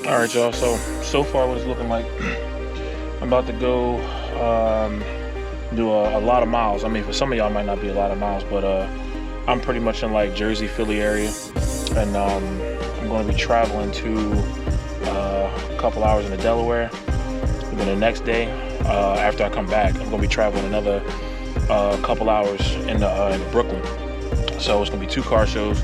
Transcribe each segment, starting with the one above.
Alright, y'all, so far what it's looking like, I'm about to go do a lot of miles. I mean, for some of y'all it might not be a lot of miles, but I'm pretty much in like Jersey, Philly area, and I'm going to be traveling to a couple hours into Delaware. And then the next day, after I come back, I'm going to be traveling another couple hours in Brooklyn. So it's going to be 2 car shows,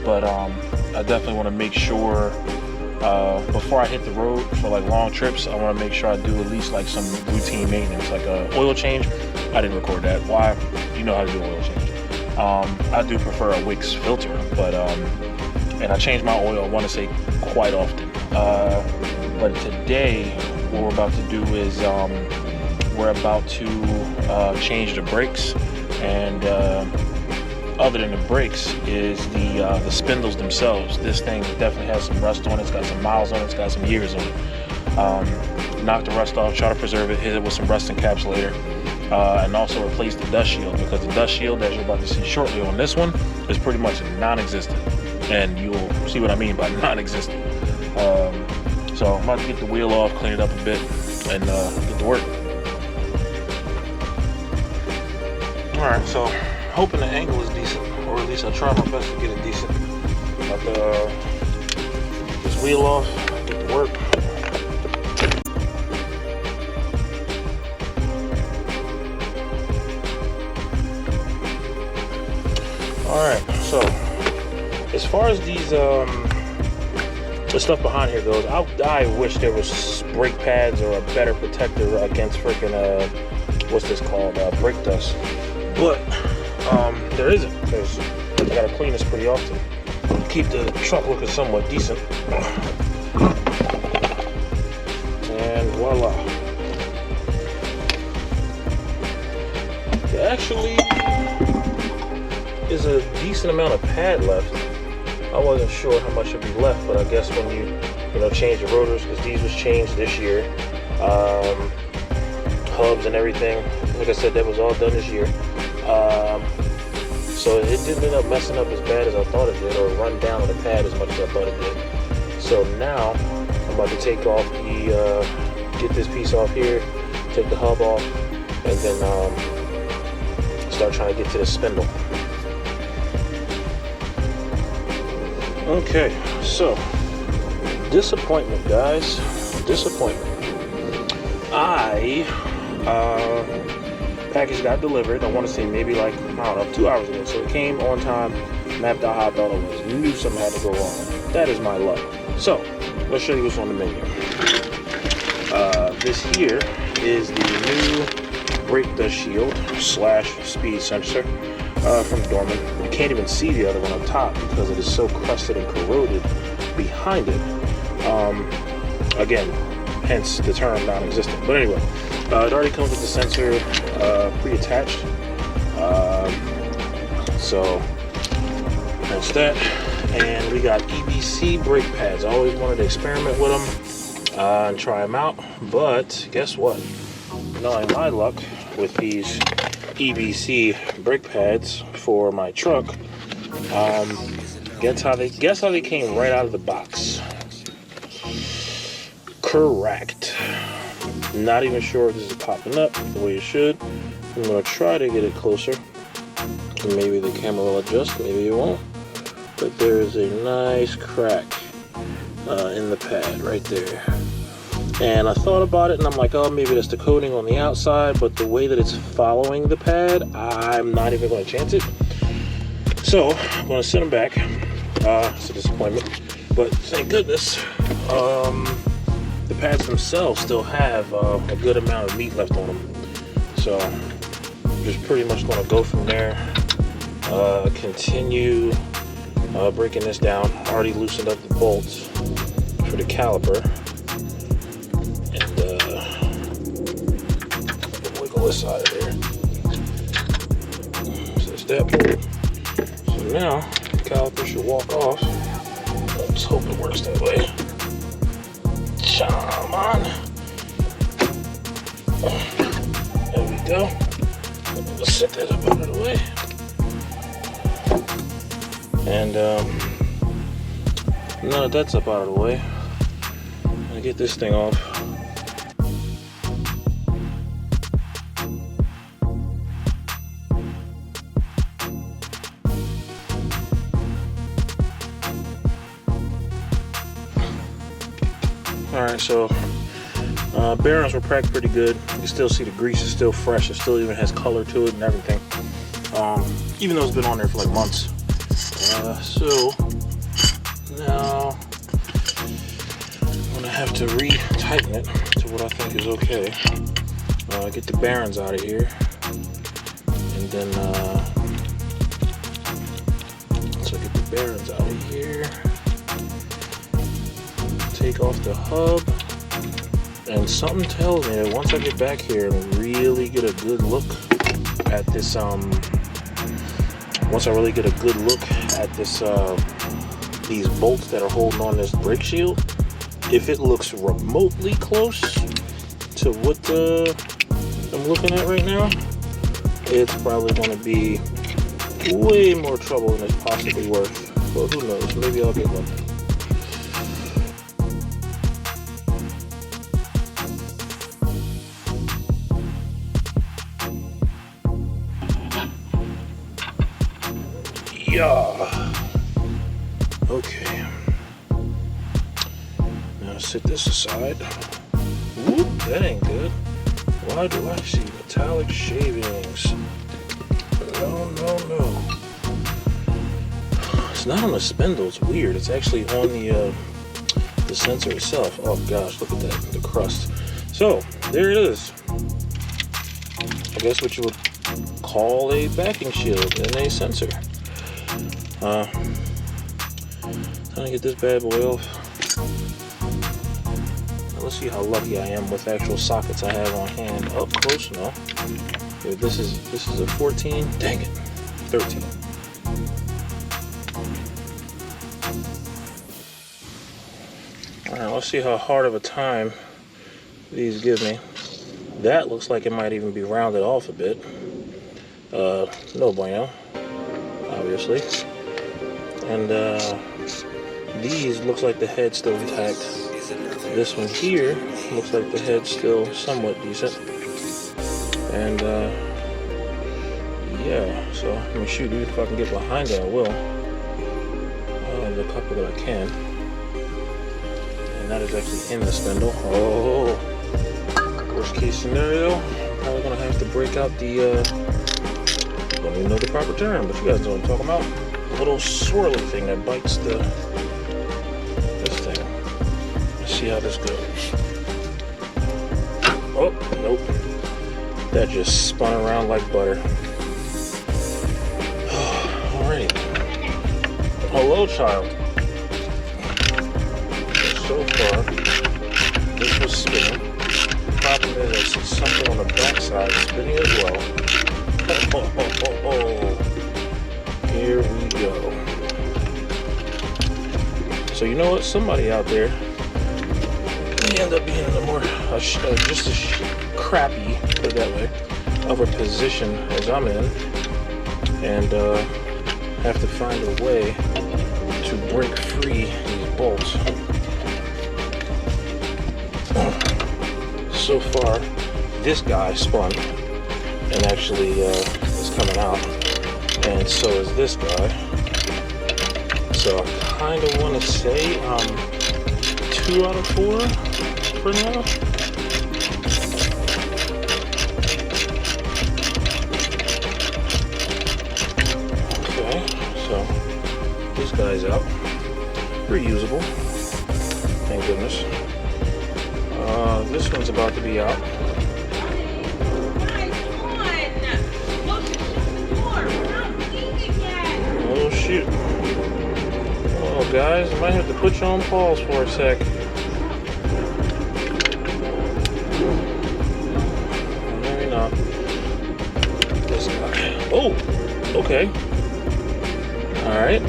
but I definitely want to make sure before I hit the road for like long trips, I want to make sure I do at least like some routine maintenance, like a oil change. I didn't record that. Why? You know how to do oil change. I do prefer a Wix filter, but and I change my oil, I want to say, quite often. But today, what we're about to do is we're about to change the brakes, and other than the brakes is the spindles themselves. This thing definitely has some rust on it. It's got some miles on it. It's got some years on it. Knock the rust off, try to preserve it, hit it with some rust encapsulator, and also replace the dust shield, because the dust shield, as you're about to see shortly on this one, is pretty much non-existent, and you'll see what I mean by non-existent. So I'm about to get the wheel off, clean it up a bit, and get to work. Alright, so hoping the angle is decent, or at least I'll try my best to get it decent. About to get this wheel off, get to work. Alright, so as far as these the stuff behind here goes, I wish there was brake pads or a better protector against freaking what's this called, brake dust. But there isn't. I gotta clean this pretty often, keep the truck looking somewhat decent. And voila. There actually is a decent amount of pad left. I wasn't sure how much would be left, but I guess when you know, change the rotors, because these was changed this year, hubs and everything, like I said, that was all done this year. So it didn't end up messing up as bad as I thought it did, or run down on the pad as much as I thought it did. So now I'm about to take off the get this piece off here, take the hub off, and then start trying to get to the spindle. Okay, so disappointment, guys. Disappointment. Package got delivered, I want to say maybe like, I don't know, 2 hours ago. So it came on time, mapped out how I thought it was. Knew something had to go wrong. That is my luck. So let's show you what's on the menu. This here is the new brake dust shield / speed sensor from Dorman. You can't even see the other one on top because it is so crusted and corroded behind it. Again, hence the term non-existent. But anyway, it already comes with the sensor pre-attached. So that's that. And we got EBC brake pads. I always wanted to experiment with them and try them out. But guess what? Knowing my luck with these EBC brake pads for my truck, guess how they came right out of the box. Correct. Not even sure if this is popping up the way it should. I'm going to try to get it closer. Maybe the camera will adjust, maybe it won't. But there is a nice crack in the pad right there. And I thought about it and I'm like, oh, maybe that's the coating on the outside, but the way that it's following the pad, I'm not even going to chance it. So I'm going to send them back. It's a disappointment, but thank goodness the pads themselves still have a good amount of meat left on them. So I'm just pretty much going to go from there. Continue breaking this down. Already loosened up the bolts for the caliper. Wiggle this out of there. So that's that bolt. So now the caliper should walk off. Let's hope it works that way. Come on. There we go. Let's set that up out of the way. And now that that's up out of the way, I'm gonna get this thing off. Alright, so bearings were packed pretty good. You can still see the grease is still fresh. It still even has color to it and everything. Even though it's been on there for like months. So now I'm gonna have to re-tighten it to what I think is okay. Get the bearings out of here, and then so get the bearings out of here. Take off the hub, and something tells me that once I get back here and really get a good look at this, once I really get a good look at this, these bolts that are holding on this brake shield, if it looks remotely close to what I'm looking at right now, it's probably going to be way more trouble than it's possibly worth. But who knows? Maybe I'll get lucky. Yeah. Okay. Now set this aside. Whoop, that ain't good. Why do I see metallic shavings? No, no, no. It's not on the spindle. It's weird. It's actually on the sensor itself. Oh gosh, look at that, the crust. So there it is. I guess what you would call a backing shield and a sensor. Time to get this bad boy off. Now let's see how lucky I am with actual sockets I have on hand. Up close now. Okay, this is a 14. Dang it, 13. All right, let's see how hard of a time these give me. That looks like it might even be rounded off a bit. No bueno, obviously. And these looks like the head's still intact. This one here looks like the head's still somewhat decent. And yeah, so I mean, shoot, even if I can get behind it, I will. There's a couple that I can. And that is actually in the spindle. Oh, worst case scenario, I'm probably gonna have to break out the I don't even know the proper term, but you guys know what I'm talking about. Little swirly thing that bites this thing. Let's see how this goes. Oh, nope. That just spun around like butter. Alrighty. Hello, child. So far, this was spinning. The problem is I see something on the backside spinning as well. Here we go. So you know what? Somebody out there may end up being in a more just as crappy, put it that way, of a position as I'm in, and have to find a way to break free these bolts. So far, this guy spun and actually is coming out. And so is this guy. So I kind of want to say 2 out of 4 for now. Okay, so this guy's out. Reusable. Thank goodness. This one's about to be out. Oh shoot. Oh guys, I might have to put you on pause for a sec. Maybe not. This guy. Oh, okay. Alright.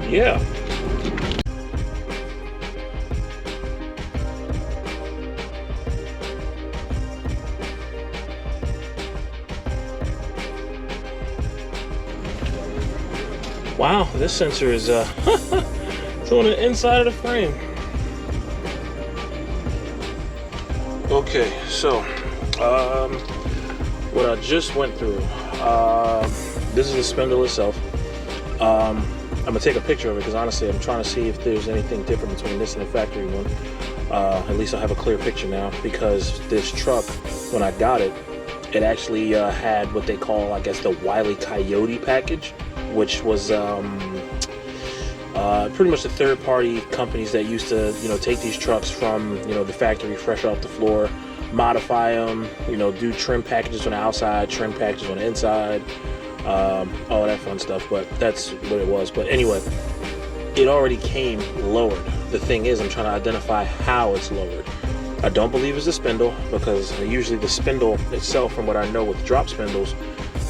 Yeah. Wow, this sensor is it's on the inside of the frame. Okay, so what I just went through, this is the spindle itself. I'm gonna take a picture of it because honestly I'm trying to see if there's anything different between this and the factory one. At least I have a clear picture now, because this truck, when I got it, it actually had what they call, I guess, the Wile E. Coyote package, which was pretty much the third-party companies that used to, take these trucks from, the factory fresh off the floor, modify them, do trim packages on the outside, trim packages on the inside, all that fun stuff. But that's what it was. But anyway, it already came lowered. The thing is, I'm trying to identify how it's lowered. I don't believe it's a spindle, because usually the spindle itself, from what I know with drop spindles,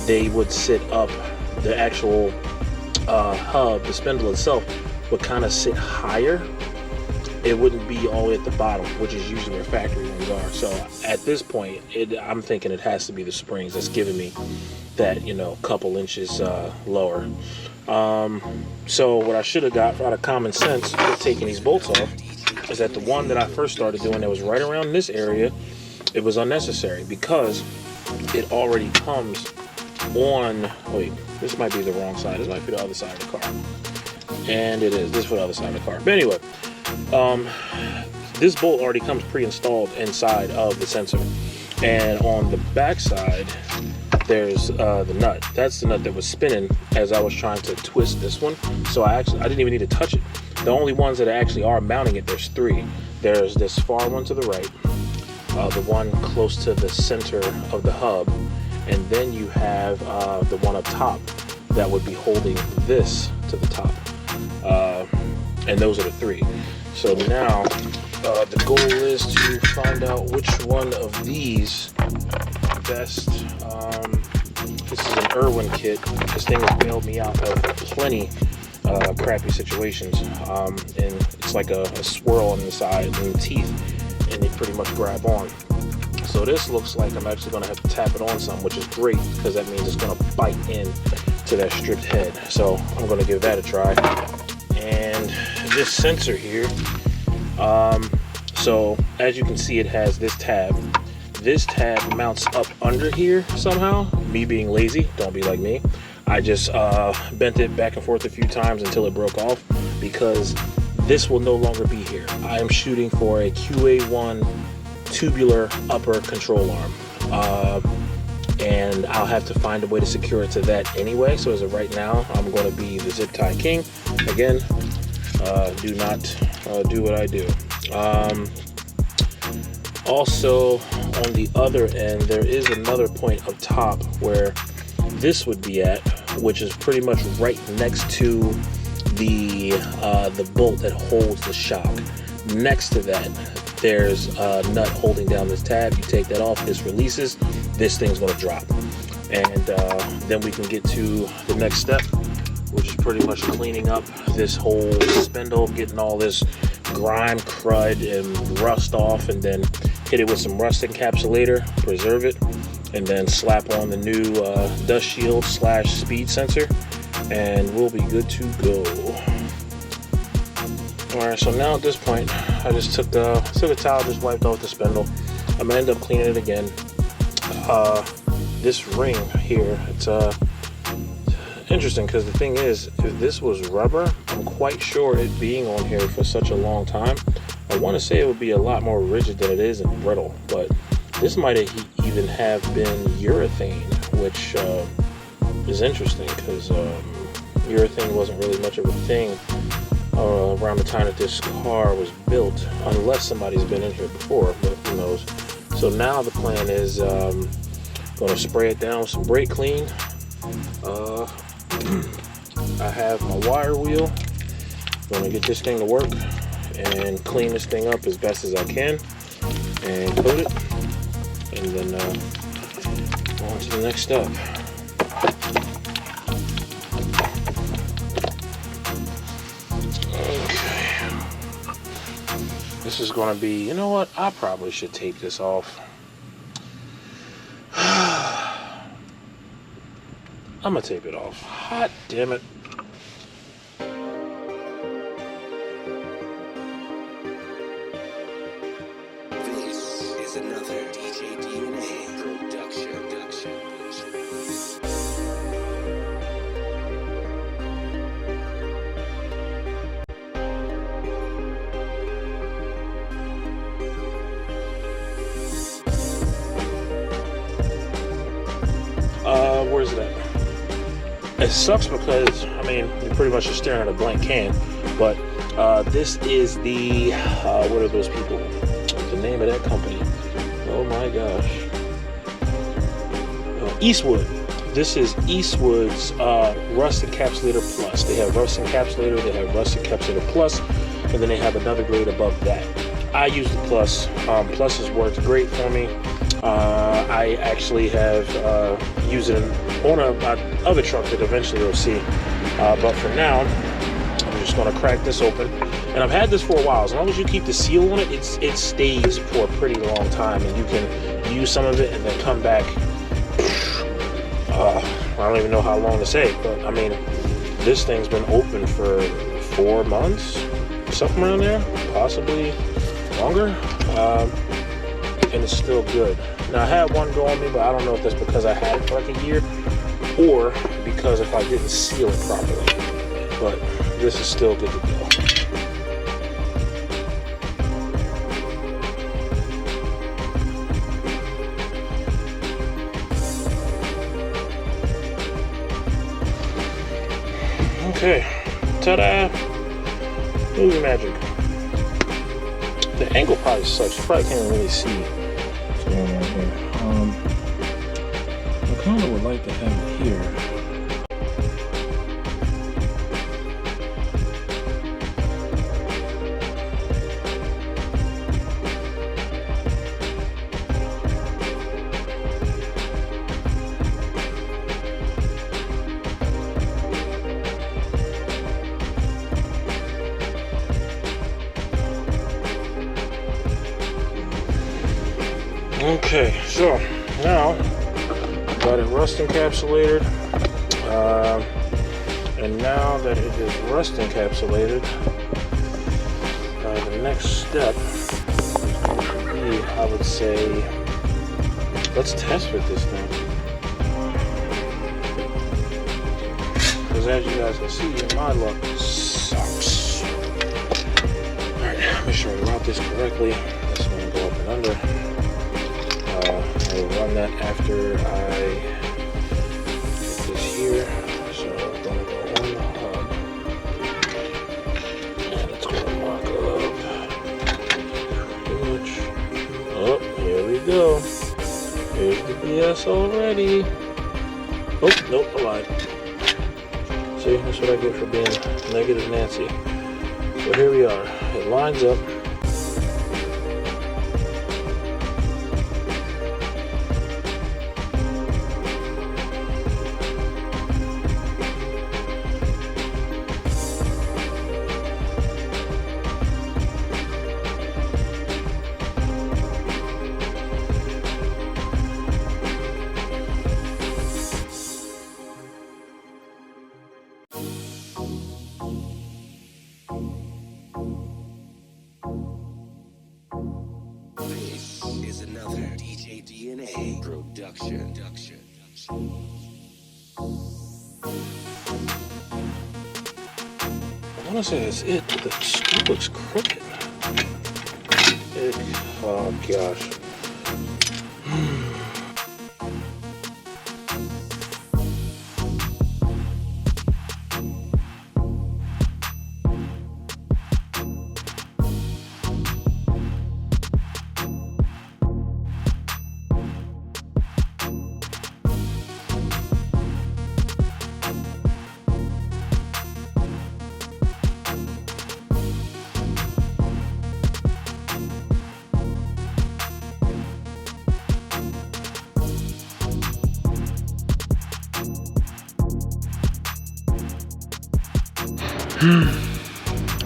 they would sit up. The actual hub, the spindle itself, would kind of sit higher. It wouldn't be all the way at the bottom, which is usually where factory ones are. So at this point, I'm thinking it has to be the springs that's giving me that, couple inches lower. So what I should have got out of common sense with taking these bolts off is that the one that I first started doing that was right around this area, it was unnecessary, because it already comes on, wait, this might be the wrong side. This might be the other side of the car. And it is. This is for the other side of the car. But anyway, this bolt already comes pre-installed inside of the sensor. And on the back side, there's the nut. That's the nut that was spinning as I was trying to twist this one. So I didn't even need to touch it. The only ones that actually are mounting it, there's three. There's this far one to the right, the one close to the center of the hub, and then you have the one up top that would be holding this to the top. And those are the three. So now the goal is to find out which one of these best. This is an Irwin kit. This thing has bailed me out of plenty crappy situations. And it's like a swirl on the side and the teeth, and they pretty much grab on. So this looks like I'm actually going to have to tap it on some, which is great, because that means it's going to bite in to that stripped head. So I'm going to give that a try. And this sensor here, so as you can see, it has this tab. This tab mounts up under here somehow. Me being lazy, don't be like me. I just bent it back and forth a few times until it broke off, because this will no longer be here. I am shooting for a QA1 tubular upper control arm, and I'll have to find a way to secure it to that anyway. So as of right now, I'm going to be the zip tie king. Again, do not do what I do. Also, on the other end, there is another point up top where this would be at, which is pretty much right next to the bolt that holds the shock. Next to that, there's a nut holding down this tab. You take that off, this releases, this thing's going to drop. And then we can get to the next step, which is pretty much cleaning up this whole spindle, getting all this grime, crud, and rust off, and then hit it with some rust encapsulator, preserve it, and then slap on the new dust shield / speed sensor, and we'll be good to go. Alright, so now at this point, I just took a towel, just wiped off the spindle. I'm gonna end up cleaning it again. This ring here, it's interesting, because the thing is, if this was rubber, I'm quite sure it being on here for such a long time, I want to say it would be a lot more rigid than it is and brittle. But this might even have been urethane, which is interesting, because urethane wasn't really much of a thing around the time that this car was built, unless somebody's been in here before, but who knows. So now the plan is going to spray it down with some brake clean. I have my wire wheel. I'm going to get this thing to work and clean this thing up as best as I can and coat it, and then on to the next step. Okay, this is going to be, you know what, I probably should tape this off. I'm gonna tape it off. Hot damn it. Where's it at? It sucks because, I mean, you're pretty much just staring at a blank can, but this is the, what are those people? What's the name of that company? Oh my gosh. Eastwood. This is Eastwood's Rust Encapsulator Plus. They have Rust Encapsulator, they have Rust Encapsulator Plus, and then they have another grade above that. I use the Plus. Plus has worked great for me. I actually have used it on my other truck that eventually you'll see. But for now, I'm just going to crack this open. And I've had this for a while. As long as you keep the seal on it, it stays for a pretty long time. And you can use some of it and then come back. I don't even know how long to say, but I mean, this thing's been open for 4 months, something around there, possibly longer. And it's still good. Now I had one go on me, but I don't know if that's because I had it for like a year or because if I didn't seal it properly. But this is still good to go. Okay, ta-da! Movie magic. The angle probably sucks. You probably can't really see what's going on here. I kind of would like to have it here. Okay, so now got it rust encapsulated, and now that it is rust encapsulated, the next step would be, I would say, let's test with this thing. Because as you guys can see, my luck sucks. Alright, make sure I route this correctly. This is going to go up and under. I'll run that after I get this here. So I'm going to go on the hub. And it's going to mark up. Pretty much. Oh, here we go. Here's the BS already. Oh, nope, I lied. See, that's what I get for being negative Nancy. So here we are. It lines up. Production. I want to say that's it, but the screw looks crooked. Oh gosh.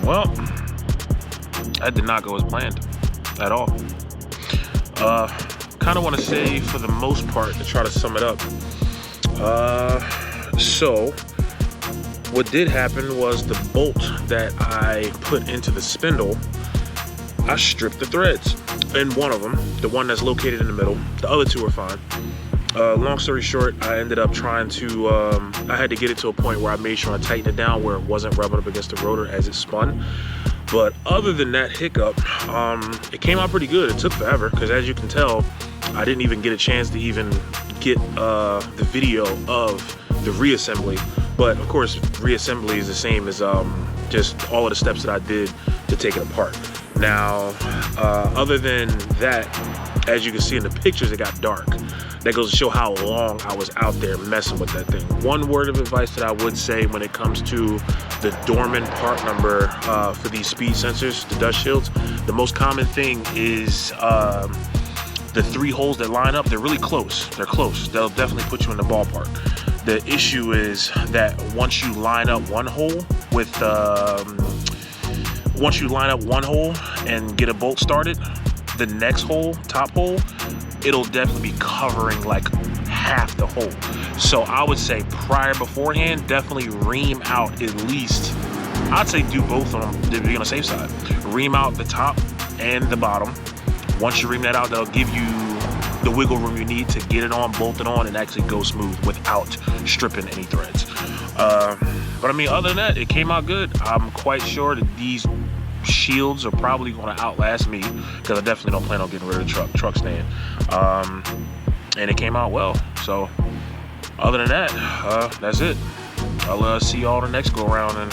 Well, that did not go as planned at all. Kind of want to say, for the most part, to try to sum it up. So what did happen was the bolt that I put into the spindle, I stripped the threads. in one of them, the one that's located in the middle. The other two are fine. Long story short, I ended up trying to, I had to get it to a point where I made sure I tightened it down where it wasn't rubbing up against the rotor as it spun. But other than that hiccup, it came out pretty good. It took forever, because as you can tell, I didn't even get a chance to even get the video of the reassembly. But of course, reassembly is the same as just all of the steps that I did to take it apart. Now, other than that, as you can see in the pictures, it got dark. That goes to show how long I was out there messing with that thing. One word of advice that I would say when it comes to the Dorman part number for these speed sensors, the dust shields, the most common thing is the 3 holes that line up. They're really close. They're close. They'll definitely put you in the ballpark. The issue is that once you line up one hole with, once you line up one hole and get a bolt started, the next hole, top hole, it'll definitely be covering like half the hole. So I would say beforehand, definitely ream out at least, I'd say do both of them to be on the safe side. Ream out the top and the bottom. Once you ream that out, that'll give you the wiggle room you need to get it on, bolt it on, and actually go smooth without stripping any threads. But I mean, other than that, it came out good. I'm quite sure that these shields are probably going to outlast me, because I definitely don't plan on getting rid of the truck stand. And it came out well. So other than that, that's it. I'll see y'all the next go around and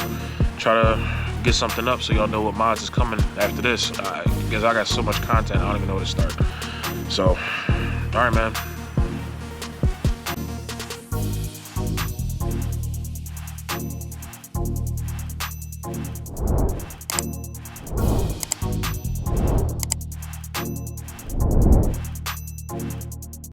try to get something up so y'all know what mods is coming after this, because I got so much content I don't even know where to start. So all right, man.